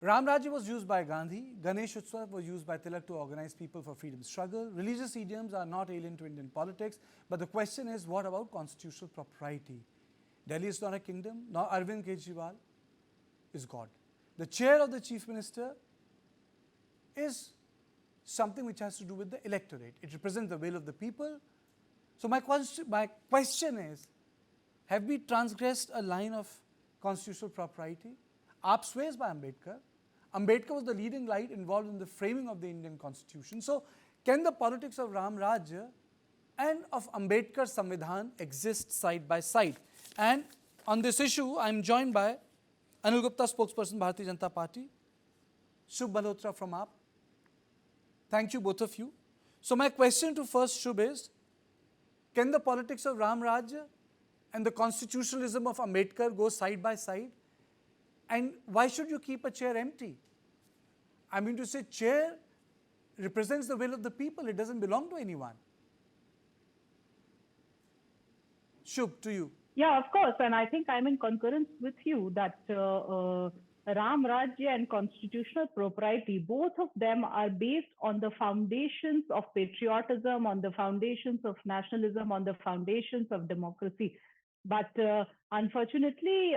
Ram Rajya was used by Gandhi. Ganesh Utsav was used by Tilak to organize people for freedom struggle. Religious idioms are not alien to Indian politics. But the question is, what about constitutional propriety? Delhi is not a kingdom. Now Arvind Kejriwal is God. The chair of the chief minister is something which has to do with the electorate. It represents the will of the people. So my question is, have we transgressed a line of constitutional propriety? AAP swears by Ambedkar. Ambedkar was the leading light involved in the framing of the Indian constitution. So can the politics of Ram Rajya and of Ambedkar's Samvidhan exist side by side? And on this issue, I am joined by Anil Gupta, spokesperson, Bharatiya Janata Party, Shubh Malhotra from AAP. Thank you, both of you. So my question to first Shubh is, can the politics of Ram Rajya and the constitutionalism of Ambedkar go side by side? And why should you keep a chair empty? I mean to say, chair represents the will of the people. It doesn't belong to anyone. Shubh, to you. Yeah, of course. And I think I'm in concurrence with you that Ram Rajya and constitutional propriety, both of them are based on the foundations of patriotism, on the foundations of nationalism, on the foundations of democracy. But unfortunately,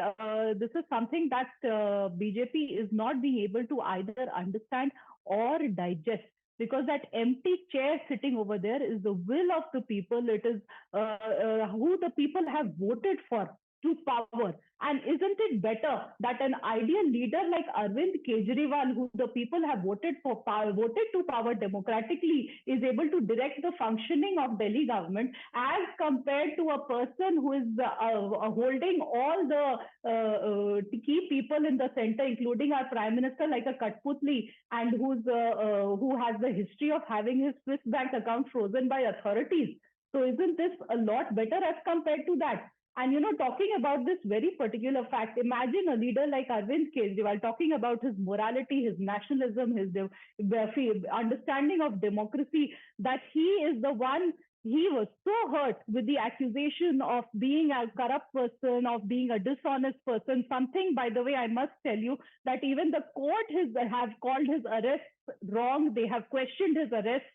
this is something that BJP is not being able to either understand or digest. Because that empty chair sitting over there is the will of the people. It is who the people have voted for to power. And isn't it better that an ideal leader like Arvind Kejriwal, who the people have voted for power, voted to power democratically, is able to direct the functioning of Delhi government as compared to a person who is holding all the key people in the center, including our Prime Minister, like a Katputli, and who has the history of having his Swiss bank account frozen by authorities. So isn't this a lot better as compared to that? And, talking about this very particular fact, imagine a leader like Arvind Kejriwal talking about his morality, his nationalism, his understanding of democracy, that he is the one. He was so hurt with the accusation of being a corrupt person, of being a dishonest person. Something, by the way, I must tell you that even the court have called his arrest wrong. They have questioned his arrest.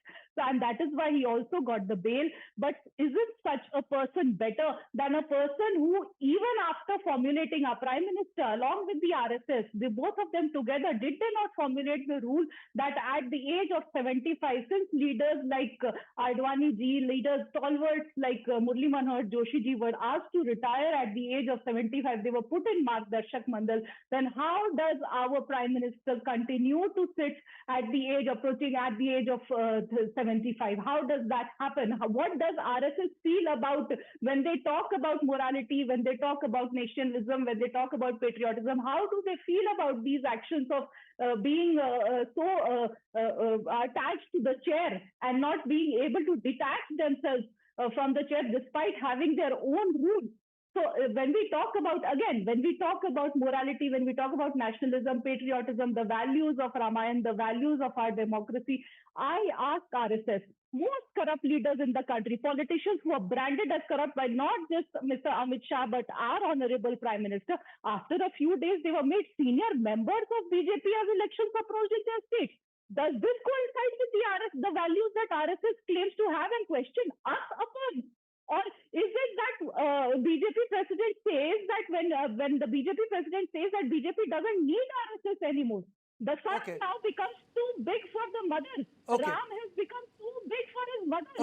And that is why he also got the bail. But isn't such a person better than a person who, even after formulating a prime minister along with the RSS, they both of them together, did they not formulate the rule that at the age of 75, since leaders like Advani ji, leaders stalwarts like Murli Manohar Joshi ji were asked to retire at the age of 75, they were put in Margdarshak Mandal, then how does our prime minister continue to sit at the age approaching at the age of 75? How does that happen? What does RSS feel about when they talk about morality, when they talk about nationalism, when they talk about patriotism? How do they feel about these actions of being so attached to the chair and not being able to detach themselves from the chair despite having their own rules? So when we talk about, again, when we talk about morality, when we talk about nationalism, patriotism, the values of Ramayana, the values of our democracy, I ask RSS, most corrupt leaders in the country, politicians who are branded as corrupt by not just Mr. Amit Shah, but our Honorable Prime Minister, after a few days, they were made senior members of BJP as elections approached in their states. Does this coincide with the values that RSS claims to have and question us upon? Or is it that BJP president says that when the BJP president says that BJP doesn't need RSS anymore, the son now becomes too big for the mother. Ram has become too big for his mother.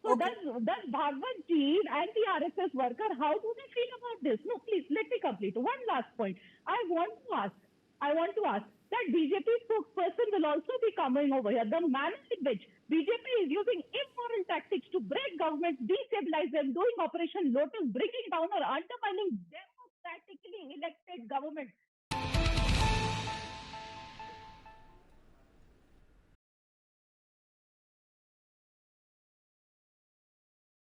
So does Bhagwan ji and the RSS worker, how do they feel about this? No, please, let me complete. One last point. I want to ask that BJP spokesperson will also be coming over here. The manner in which BJP is using immoral tactics to break governments, destabilize them, doing Operation Lotus, bringing down or undermining democratically elected government.